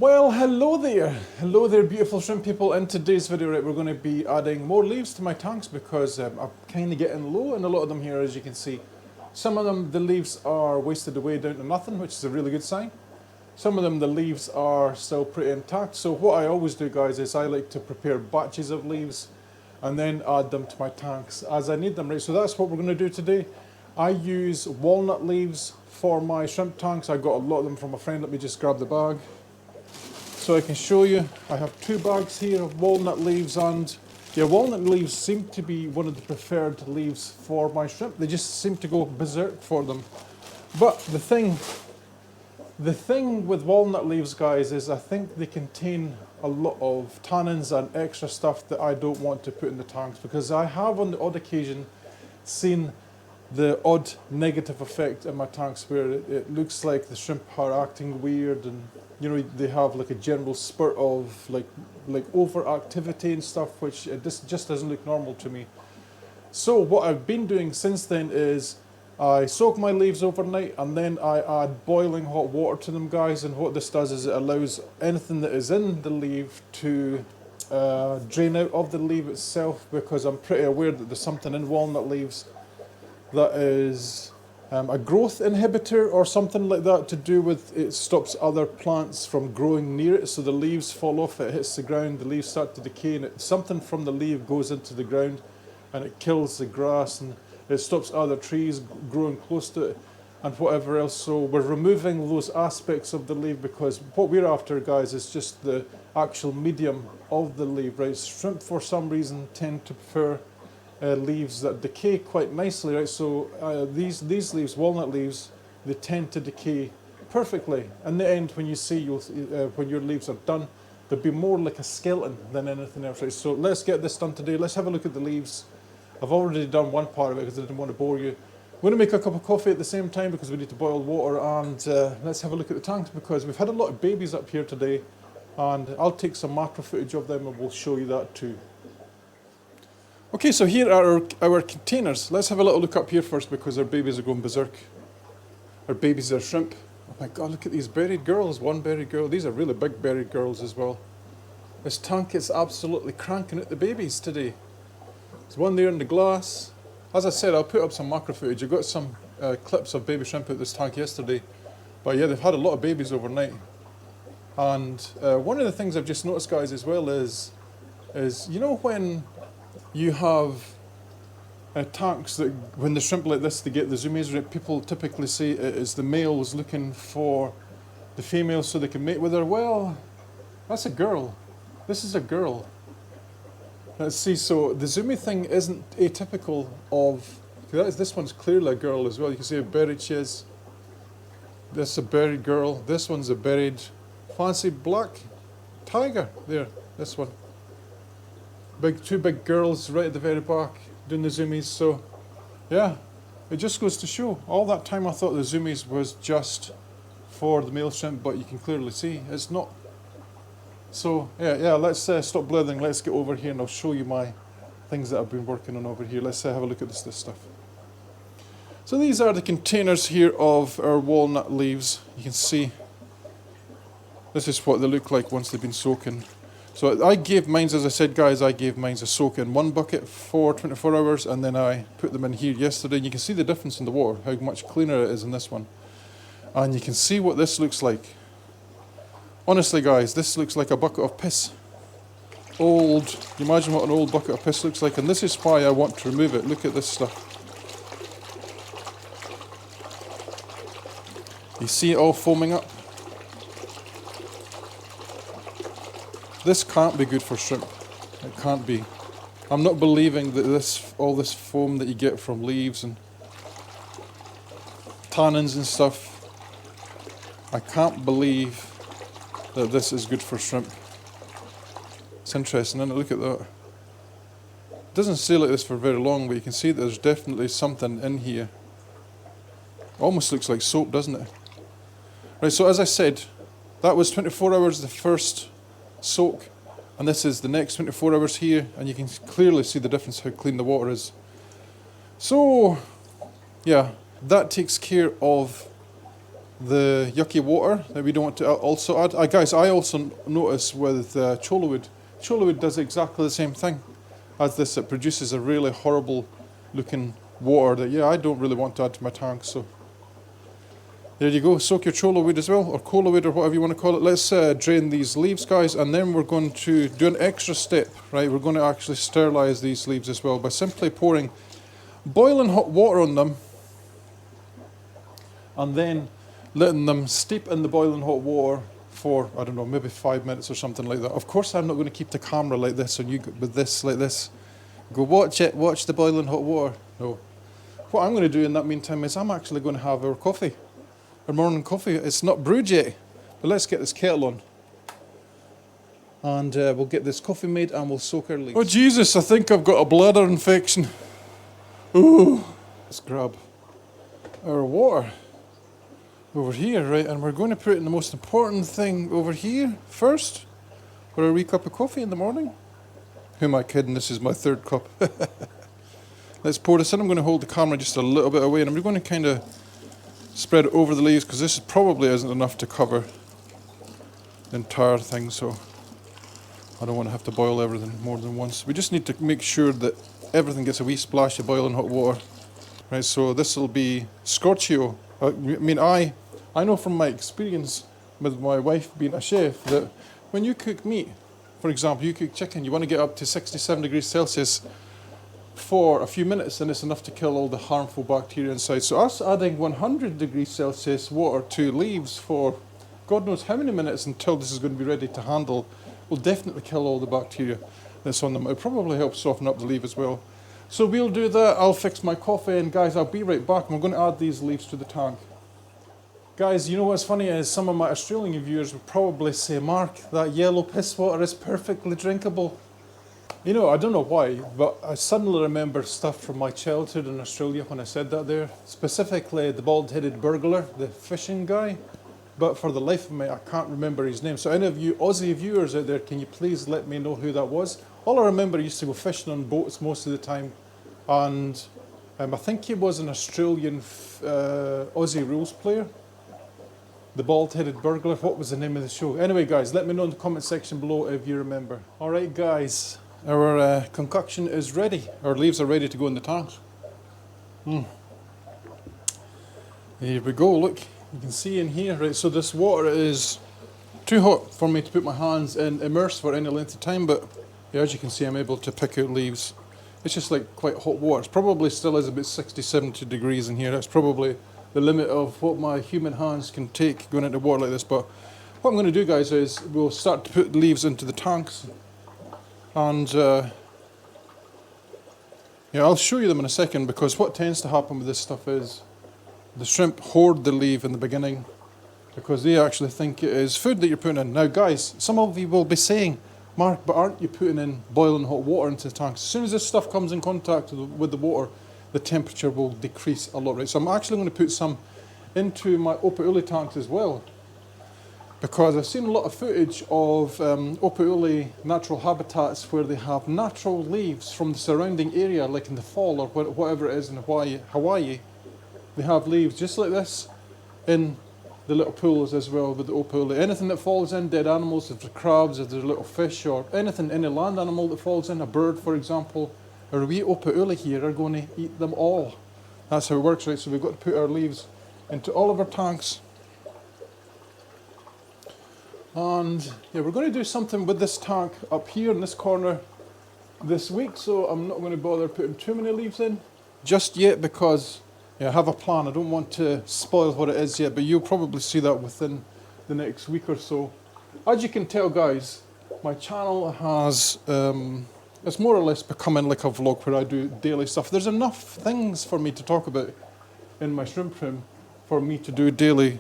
Well, hello there beautiful shrimp people. In today's video, right, we're going to be adding more leaves to my tanks because I'm kind of getting low in a lot of them here, as you can see. Some of them, the leaves are wasted away down to nothing, which is a really good sign. Some of them, the leaves are still pretty intact. So what I always do, guys, is I like to prepare batches of leaves and then add them to my tanks as I need them, right? So that's what we're going to do today. I use walnut leaves for my shrimp tanks. I got a lot of them from a friend. Let me just grab the bag so I can show you. I have 2 bags here of walnut leaves, and yeah, walnut leaves seem to be one of the preferred leaves for my shrimp. They just seem to go berserk for them. But the thing with walnut leaves, guys, is I think they contain a lot of tannins and extra stuff that I don't want to put in the tanks, because I have on the odd occasion seen the odd negative effect in my tanks where it looks like the shrimp are acting weird, and you know, they have like a general spurt of like overactivity and stuff, which just doesn't look normal to me. So what I've been doing since then is I soak my leaves overnight and then I add boiling hot water to them, guys, and what this does is it allows anything that is in the leaf to drain out of the leaf itself, because I'm pretty aware that there's something in walnut leaves that is a growth inhibitor or something like that, to do with it stops other plants from growing near it. So the leaves fall off, it hits the ground, the leaves start to decay, and something from the leaf goes into the ground and it kills the grass and it stops other trees growing close to it and whatever else. So we're removing those aspects of the leaf, because what we're after, guys, is just the actual medium of the leaf, right? Shrimp for some reason tend to prefer leaves that decay quite nicely, right? So these leaves, walnut leaves, they tend to decay perfectly. In the end, when you see when your leaves are done, they'll be more like a skeleton than anything else, right? So let's get this done today. Let's have a look at the leaves. I've already done one part of it because I didn't want to bore you. We're going to make a cup of coffee at the same time because we need to boil water, and let's have a look at the tanks, because we've had a lot of babies up here today, and I'll take some macro footage of them and we'll show you that too. Okay, so here are our containers. Let's have a little look up here first, because our babies are going berserk. Our babies are shrimp. Oh my God, look at these berried girls. One berried girl. These are really big berried girls as well. This tank is absolutely cranking out the babies today. There's one there in the glass. As I said, I'll put up some macro footage. I got some clips of baby shrimp out this tank yesterday. But yeah, they've had a lot of babies overnight. And one of the things I've just noticed, guys, as well is you know, when you have tanks that, when the shrimp like this, they get the zoomies, right? People typically say it is the males looking for the females so they can mate with her. Well, that's a girl. This is a girl. Let's see, so the zoomie thing isn't atypical of, this one's clearly a girl as well. You can see how berried she is. This is a berried girl. This one's a berried fancy black tiger there, this one. Two big girls right at the very back doing the zoomies. So yeah, it just goes to show, all that time I thought the zoomies was just for the male shrimp, but you can clearly see it's not. So yeah, let's stop blithering. Let's get over here and I'll show you my things that I've been working on over here. Let's have a look at this stuff. So these are the containers here of our walnut leaves. You can see this is what they look like once they've been soaking. So I gave mine, as I said, guys, I gave mine a soak in one bucket for 24 hours, and then I put them in here yesterday. And you can see the difference in the water, how much cleaner it is in this one. And you can see what this looks like. Honestly, guys, this looks like a bucket of piss. Old. You imagine what an old bucket of piss looks like, and this is why I want to remove it. Look at this stuff. You see it all foaming up? This can't be good for shrimp. It can't be. I'm not believing that all this foam that you get from leaves and tannins and stuff, I can't believe that this is good for shrimp. It's interesting, isn't it? Look at that. It doesn't stay like this for very long, but you can see that there's definitely something in here. Almost looks like soap, doesn't it? Right, so as I said, that was 24 hours the first soak, and this is the next 24 hours here, and you can clearly see the difference how clean the water is. So yeah, that takes care of the yucky water that we don't want to also add. Guys, I also notice with Cholowood does exactly the same thing as this. It produces a really horrible looking water that, yeah, I don't really want to add to my tank. So there you go, soak your Cholowood as well, or Colowood, or whatever you want to call it. Let's drain these leaves, guys, and then we're going to do an extra step, right? We're going to actually sterilize these leaves as well by simply pouring boiling hot water on them and then letting them steep in the boiling hot water for, I don't know, maybe 5 minutes or something like that. Of course, I'm not going to keep the camera like this and you with this like this. Go watch it, watch the boiling hot water. No. What I'm going to do in that meantime is I'm actually going to have our coffee. Our morning coffee. It's not brewed yet, but let's get this kettle on. And we'll get this coffee made and we'll soak our leaves. Oh Jesus, I think I've got a bladder infection. Ooh. Let's grab our water over here, right? And we're going to put in the most important thing over here first for our wee cup of coffee in the morning. Who am I kidding? This is my third cup. Let's pour this in. I'm going to hold the camera just a little bit away and I'm going to kind of spread it over the leaves because this probably isn't enough to cover the entire thing, so I don't want to have to boil everything more than once. We just need to make sure that everything gets a wee splash of boiling hot water. Right, so this will be scorchio. I mean, I know from my experience with my wife being a chef that when you cook meat, for example, you cook chicken, you want to get up to 67 degrees Celsius for a few minutes and it's enough to kill all the harmful bacteria inside. So us adding 100 degrees Celsius water to leaves for God knows how many minutes until this is going to be ready to handle will definitely kill all the bacteria that's on them. It'll probably help soften up the leaf as well. So we'll do that. I'll fix my coffee and guys, I'll be right back. And we're going to add these leaves to the tank. Guys, you know what's funny is some of my Australian viewers would probably say, Mark, that yellow piss water is perfectly drinkable. You know, I don't know why, but I suddenly remember stuff from my childhood in Australia when I said that there. Specifically, the bald-headed burglar, the fishing guy. But for the life of me, I can't remember his name. So any of you Aussie viewers out there, can you please let me know who that was? All I remember, I used to go fishing on boats most of the time. And I think he was an Australian Aussie rules player. The bald-headed burglar. What was the name of the show? Anyway, guys, let me know in the comment section below if you remember. All right, guys. Our concoction is ready. Our leaves are ready to go in the tanks. Here we go, look. You can see in here, right, so this water is too hot for me to put my hands in immerse for any length of time, but yeah, as you can see, I'm able to pick out leaves. It's just like quite hot water. It probably still is about 60, 70 degrees in here. That's probably the limit of what my human hands can take going into water like this. But what I'm going to do, guys, is we'll start to put leaves into the tanks. And yeah, I'll show you them in a second, because what tends to happen with this stuff is the shrimp hoard the leaf in the beginning because they actually think it is food that you're putting in. Now guys, some of you will be saying, Mark, but aren't you putting in boiling hot water into the tanks? As soon as this stuff comes in contact with the water, the temperature will decrease a lot, right? So I'm actually going to put some into my Opae Ula tanks as well, because I've seen a lot of footage of Opae Ula natural habitats where they have natural leaves from the surrounding area, like in the fall or whatever it is in Hawaii. They have leaves just like this in the little pools as well with the Opae Ula. Anything that falls in, dead animals, if there's crabs, if there's little fish, or anything, any land animal that falls in, a bird for example, our wee Opae Ula here are going to eat them all. That's how it works, right? So we've got to put our leaves into all of our tanks. And yeah, we're going to do something with this tank up here in this corner this week, so I'm not going to bother putting too many leaves in just yet, because yeah, I have a plan. I don't want to spoil what it is yet, but you'll probably see that within the next week or so. As you can tell, guys, my channel has it's more or less becoming like a vlog where I do daily stuff. There's enough things for me to talk about in my shrimp room for me to do daily.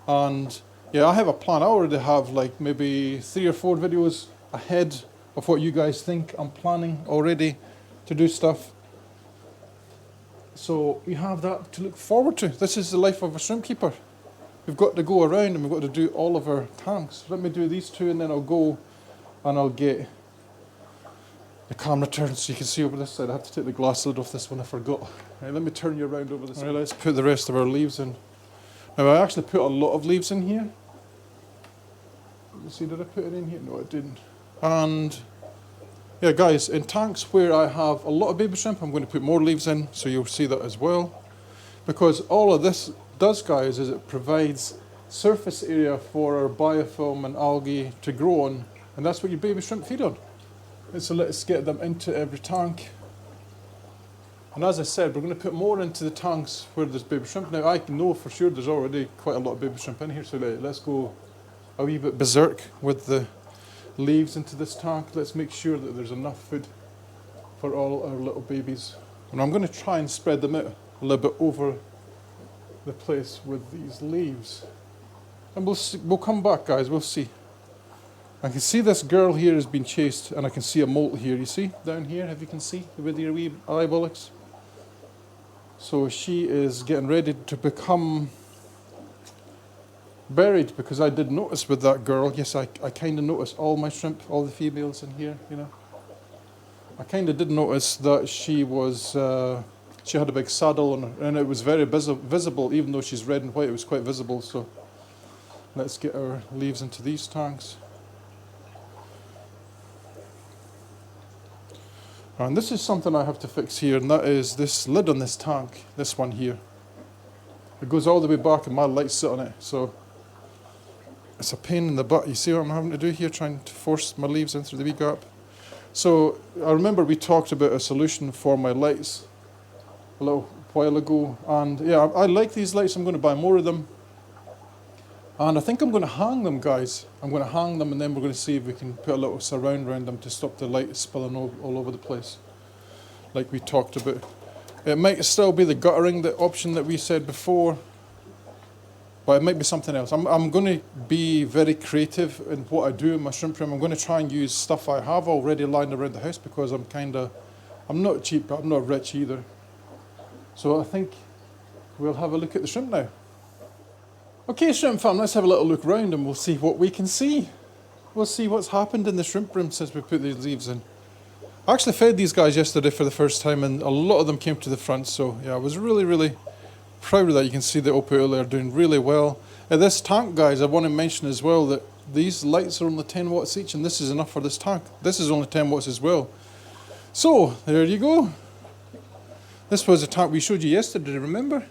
And yeah, I have a plan. I already have like maybe 3 or 4 videos ahead of what you guys think. I'm planning already to do stuff. So we have that to look forward to. This is the life of a shrimp keeper. We've got to go around and we've got to do all of our tanks. Let me do these 2 and then I'll go and I'll get the camera turned so you can see over this side. I have to take the glass lid off this one, I forgot. Right, let me turn you around over this. Right, let's put the rest of our leaves in. Now I actually put a lot of leaves in here. Let's see, did I put it in here? No, I didn't. And yeah, guys, in tanks where I have a lot of baby shrimp, I'm going to put more leaves in, so you'll see that as well. Because all of this does, guys, is it provides surface area for our biofilm and algae to grow on, and that's what your baby shrimp feed on. And so let's get them into every tank. And as I said, we're going to put more into the tanks where there's baby shrimp. Now I know for sure there's already quite a lot of baby shrimp in here, so let's go a wee bit berserk with the leaves into this tank. Let's make sure that there's enough food for all our little babies. And I'm going to try and spread them out a little bit over the place with these leaves. And we'll come back, guys, we'll see. I can see this girl here has been chased, and I can see a molt here, you see, down here, if you can see, with your wee eyeballs. So she is getting ready to become Berried, because I did notice with that girl, yes, I kind of noticed all my shrimp, all the females in here, you know. I kind of did notice that she was, she had a big saddle on her, and it was very visible, even though she's red and white, it was quite visible. So let's get our leaves into these tanks. And this is something I have to fix here, and that is this lid on this tank, this one here. It goes all the way back and my lights sit on it, so it's a pain in the butt. You see what I'm having to do here, trying to force my leaves in through the wee gap. So I remember we talked about a solution for my lights a little while ago, and yeah, I like these lights. I'm going to buy more of them, and I think I'm going to hang them, guys. I'm going to hang them, and then we're going to see if we can put a little surround around them to stop the light spilling all over the place, like we talked about. It might still be the guttering, the option that we said before, but it might be something else. I'm going to be very creative in what I do in my shrimp room. I'm going to try and use stuff I have already lying around the house, because I'm not cheap, but I'm not rich either. So I think we'll have a look at the shrimp now. Okay, shrimp fam, let's have a little look round and we'll see what we can see. We'll see what's happened in the shrimp room since we put these leaves in. I actually fed these guys yesterday for the first time, and a lot of them came to the front, so yeah, I was really proud of that. You can see the Opae Ula are doing really well. This tank, guys, I want to mention as well that these lights are only 10 watts each, and this is enough for this tank. This is only 10 watts as well. So, there you go. This was a tank we showed you yesterday, remember?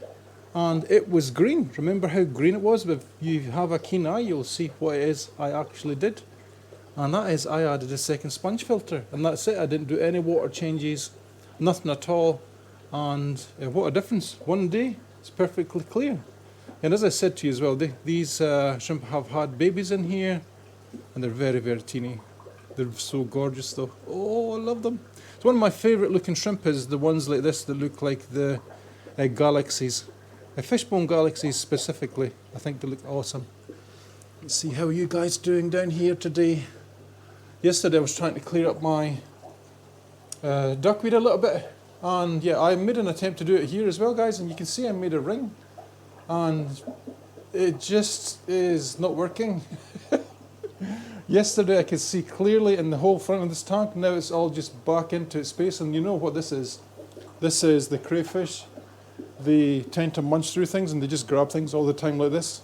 And it was green. Remember how green it was? If you have a keen eye, you'll see what it is I actually did. And that is, I added a second sponge filter, and that's it. I didn't do any water changes, nothing at all. And what a difference. One day, it's perfectly clear. And as I said to you as well, these shrimp have had babies in here, and they're very teeny. They're so gorgeous though. Oh, I love them. So one of my favourite looking shrimp is the ones like this that look like the galaxies. Fishbone galaxies specifically. I think they look awesome. Let's see, how are you guys doing down here today? Yesterday I was trying to clear up my duckweed a little bit, and yeah, I made an attempt to do it here as well, guys, and you can see I made a ring, and it just is not working. Yesterday I could see clearly in the whole front of this tank. Now it's all just back into its space, and you know what this is? This is the crayfish. They tend to munch through things, and they just grab things all the time like this,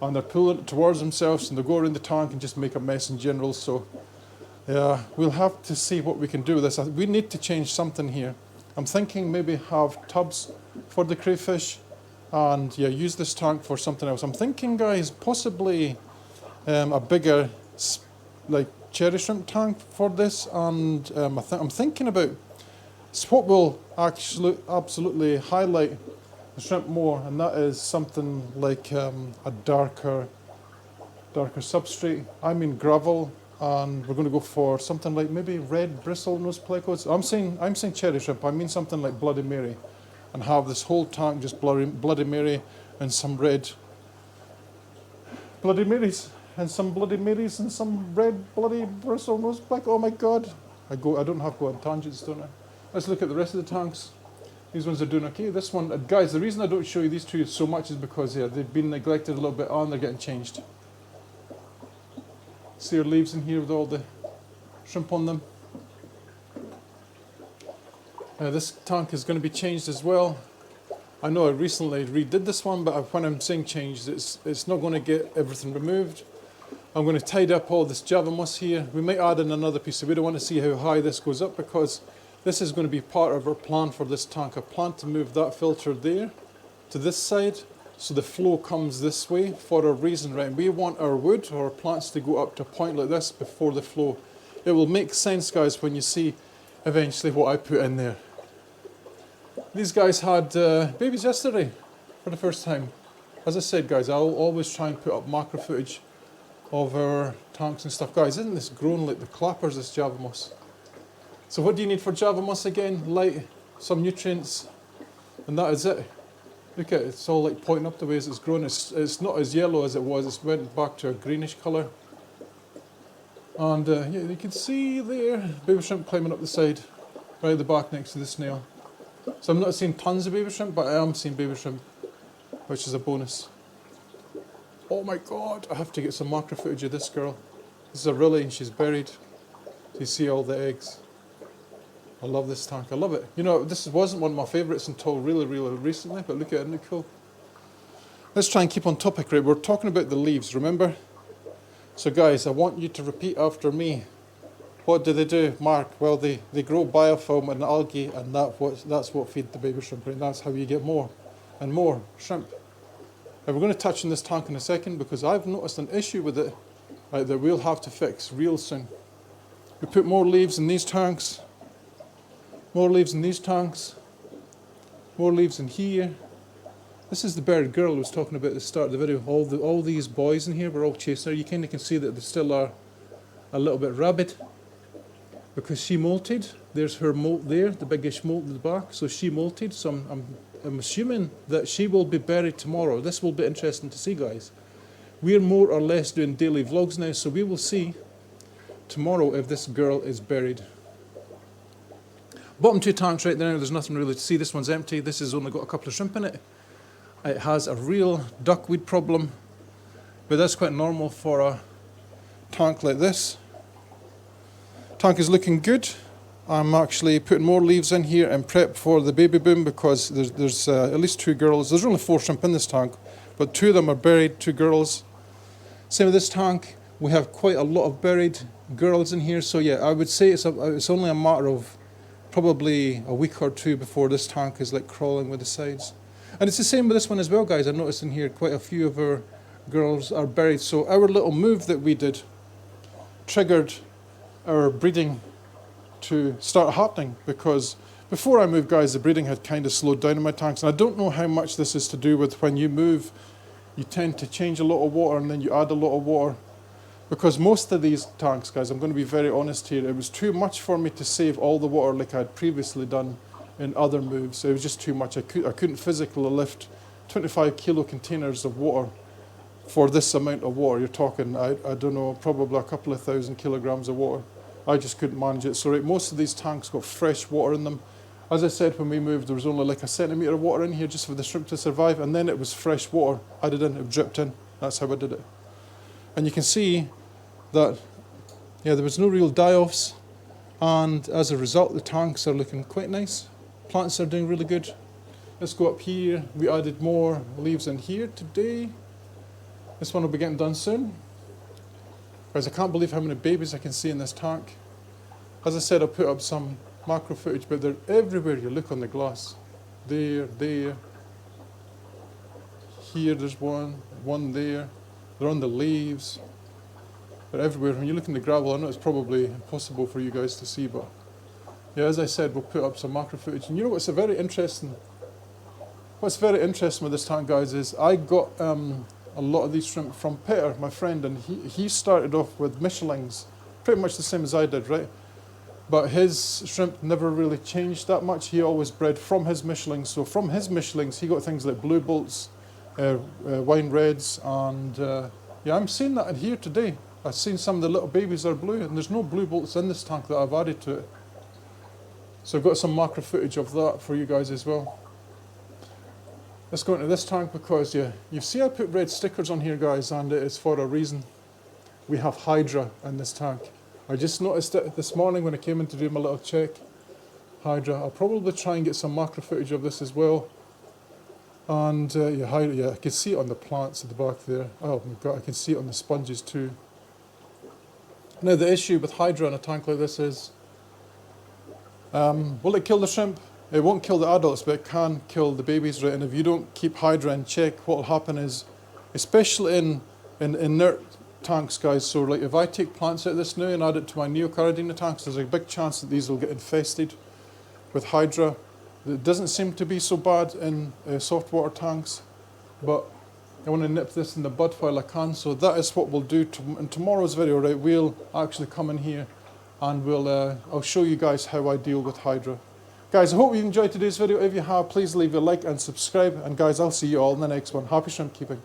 and they're pulling it towards themselves, and they go around the tank and just make a mess in general. So yeah, we'll have to see what we can do with this. We need to change something here. I'm thinking maybe have tubs for the crayfish, and yeah, use this tank for something else. I'm thinking, guys, possibly a bigger like cherry shrimp tank for this, and I'm thinking about what will actually absolutely highlight the shrimp more, and that is something like a darker substrate. I mean gravel, and we're going to go for something like maybe red bristlenose plecos. I'm saying cherry shrimp. I mean something like Bloody Mary, and have this whole tank just Bloody Mary and some red Bloody Marys and some Bloody Marys and some red bloody bristlenose pleco. Oh my God! I don't have to go on tangents, don't I? Let's look at the rest of the tanks. These ones are doing okay. This one, guys, the reason I don't show you these two so much is because yeah, they've been neglected a little bit, and they're getting changed. See our leaves in here with all the shrimp on them. This tank is going to be changed as well. I know I recently redid this one, but when I'm saying changed, it's not going to get everything removed. I'm going to tidy up all this Java moss here. We might add in another piece, so we don't want to see how high this goes up because this is going to be part of our plan for this tank. I plan to move that filter there to this side so the flow comes this way for a reason, right? We want our wood or our plants to go up to a point like this before the flow. It will make sense, guys, when you see eventually what I put in there. These guys had babies yesterday for the first time. As I said, guys, I'll always try and put up macro footage of our tanks and stuff. Guys, isn't this growing like the clappers, this Java moss? So what do you need for Java moss again? Light, some nutrients, and that is it. Look at it, it's all like pointing up the way as it's grown. It's not as yellow as it was, it's went back to a greenish colour. And yeah, you can see there, baby shrimp climbing up the side, right at the back next to the snail. So I'm not seeing tons of baby shrimp, but I am seeing baby shrimp, which is a bonus. Oh my god, I have to get some macro footage of this girl. This is a Rilly and she's buried. So you see all the eggs. I love this tank, I love it. You know, this wasn't one of my favourites until really recently, but look at it, isn't it cool? Let's try and keep on topic, right? We're talking about the leaves, remember? So guys, I want you to repeat after me. What do, Mark? Well, they grow biofilm and algae, and that's what feed the baby shrimp, right? That's how you get more and more shrimp. Now we're going to touch on this tank in a second because I've noticed an issue with it, right, that we'll have to fix real soon. We put more leaves in these tanks, more leaves in these tanks, more leaves in here. This is the Berried girl I was talking about at the start of the video. All these boys in here were all chasing her. You kind of can see that they still are a little bit rabid because she molted. There's her molt there, the biggish molt at the back. So she molted. So I'm assuming that she will be buried tomorrow. This will be interesting to see, guys. We're more or less doing daily vlogs now, so we will see tomorrow if this girl is buried. Bottom two tanks right there, there's nothing really to see. This one's empty. This has only got a couple of shrimp in it. It has a real duckweed problem, but that's quite normal for a tank like this. Tank is looking good. I'm actually putting more leaves in here and prep for the baby boom because there's at least two girls. There's only 4 shrimp in this tank, but 2 of them are buried, 2 girls. Same with this tank. We have quite a lot of buried girls in here, so yeah, I would say it's only a matter of probably a week or 2 before this tank is like crawling with the sides. And it's the same with this one as well, guys. I noticed in here quite a few of our girls are buried. So our little move that we did triggered our breeding to start happening because before I moved, guys, the breeding had kind of slowed down in my tanks. And I don't know how much this is to do with when you move, you tend to change a lot of water and then you add a lot of water. Because most of these tanks, guys, I'm going to be very honest here, it was too much for me to save all the water like I had previously done in other moves. It was just too much. I couldn't physically lift 25 kilo containers of water for this amount of water. You're talking, I don't know, probably a couple of 1,000 kilograms of water. I just couldn't manage it. So right, most of these tanks got fresh water in them. As I said, when we moved, there was only like a centimetre of water in here just for the shrimp to survive, and then it was fresh water added in, it dripped in. That's how I did it. And you can see that, yeah, there was no real die-offs, and as a result, the tanks are looking quite nice. Plants are doing really good. Let's go up here. We added more leaves in here today. This one will be getting done soon. Guys, I can't believe how many babies I can see in this tank. As I said, I'll put up some macro footage, but they're everywhere you look on the glass. There. Here there's one there. They're on the leaves. They're everywhere. When you look in the gravel, I know it's probably impossible for you guys to see, but yeah, as I said, we'll put up some macro footage. And you know what's very interesting with this tank, guys, is I got a lot of these shrimp from Peter, my friend, and he started off with Michelins, pretty much the same as I did, right? But his shrimp never really changed that much. He always bred from his Michelins. So from his Michelins, he got things like blue bolts, wine reds, and yeah, I'm seeing that in here today. I've seen some of the little babies are blue, and there's no blue bolts in this tank that I've added to it. So I've got some macro footage of that for you guys as well. Let's go into this tank because you see I put red stickers on here, guys, and it is for a reason. We have Hydra in this tank. I just noticed it this morning when I came in to do my little check. Hydra. I'll probably try and get some macro footage of this as well. And yeah, I can see it on the plants at the back there. Oh my god, I can see it on the sponges too. Now the issue with Hydra in a tank like this is, will it kill the shrimp? It won't kill the adults, but it can kill the babies, right? And if you don't keep Hydra in check, what will happen is, especially in inert tanks, guys, so like if I take plants out of this now and add it to my Neocaridina tanks, there's a big chance that these will get infested with Hydra. It doesn't seem to be so bad in soft water tanks, but I want to nip this in the bud while I can. So that is what we'll do in tomorrow's video, right? We'll actually come in here and I'll show you guys how I deal with Hydra. Guys, I hope you enjoyed today's video. If you have, please leave a like and subscribe. And guys, I'll see you all in the next one. Happy shrimp keeping.